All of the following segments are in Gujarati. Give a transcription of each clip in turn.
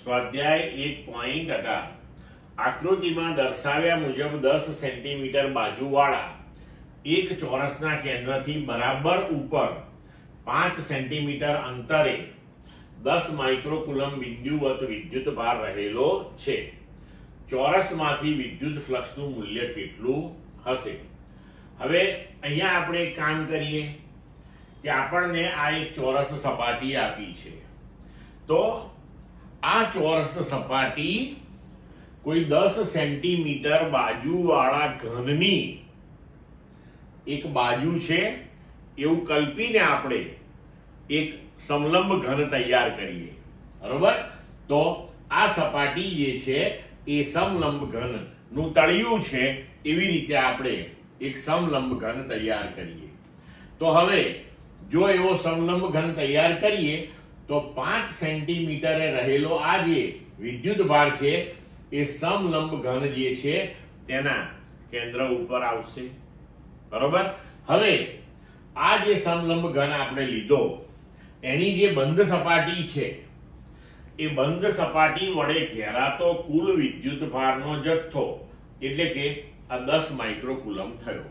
સ્વાધ્યાય 1.18 આકૃતિમાં દર્શાવ્યા મુજબ 10 સેન્ટીમીટર બાજુવાળા એક ચોરસના કેન્દ્રથી બરાબર ઉપર 5 સેન્ટીમીટર અંતરે 10 માઇક્રોકુલમ બિંદુવત વિદ્યુત ભાર રહેલો છે. ચોરસમાંથી વિદ્યુત ફ્લક્સનું મૂલ્ય કેટલું હશે? હવે અહીંયા આપણે એક કામ કરીએ કે આપણને આ એક ચોરસ સપાટી આપી છે, તો આ ચોરસ સપાટી કોઈ 10 સેન્ટીમીટર બાજુવાળા ઘનની એક બાજુ છે એવું કલ્પીને આપણે એક સમલંબ ઘન તૈયાર કરીએ. બરોબર? તો આ સપાટી જે છે એ સમલંબ ઘન નું તળિયું છે, એવી રીતે આપણે એક સમલંબ ઘન તૈયાર કરીએ. તો હવે જો એવો સમલંબ ઘન તૈયાર કરીએ તો 5 સેન્ટીમીટરે રહેલો આ જે વિદ્યુત ભાર છે એ સમલંબ ઘન જે છે તેના કેન્દ્ર ઉપર આવશે. બરોબર? હવે આ જે સમલંબ ઘન આપણે લીધો એની જે બંધ સપાટી છે એ બંધ સપાટી વડે ઘેરાતો કુલ વિદ્યુત ભારનો જથ્થો એટલે કે આ 10 માઇક્રોકુલમ થયો.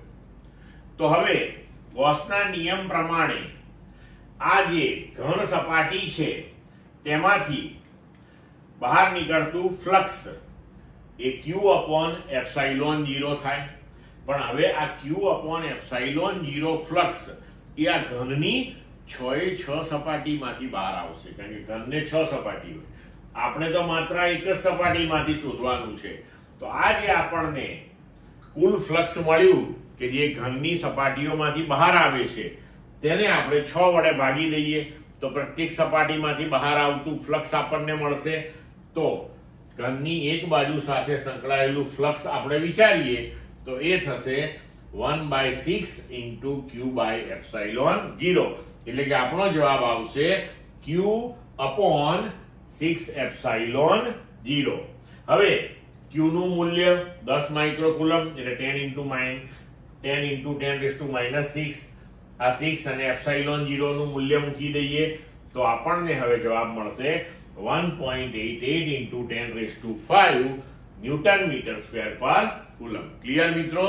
તો હવે ગૌસના નિયમ પ્રમાણે આ જે ઘન સપાટી છે તેમાંથી બહાર નીકળતું ફ્લક્સ એ Q/ε0 થાય. પણ હવે આ Q/ε0 ફ્લક્સ એ આ ઘનની 6 સપાટીમાંથી બહાર આવશે, કારણ કે ઘનને 6 સપાટી હોય, આપણે તો માત્ર એક જ સપાટીમાંથી શોધવાનું છે. તો આ જે આપણને કુલ ફ્લક્સ મળ્યું કે જે ઘનની સપાટીઓમાંથી બહાર આવે છે તેને આપણે 6 વડે ભાગી દઈએ તો પ્રત્યેક સપાટીમાંથી બહાર આવતું ફ્લક્સ આપણને મળશે. તો ઘનની એક બાજુ સાથે સંકળાયેલું ફ્લક્સ આપણે વિચારીએ તો એ થશે 1/6 Q/ε0, એટલે કે આપણો જવાબ આવશે Q/6ε0. હવે Q નું મૂલ્ય 10 માઇક્રોકુલમ એટલે 10 × 10⁻⁻6. આ 6 અને ε0 નું મૂલ્ય મૂકી દઈએ તો આપણને હવે જવાબ મળશે 1.88 × 10⁵ ન્યૂટન મીટર સ્ક્વેર પર કુલમ. ક્લિયર મિત્રો?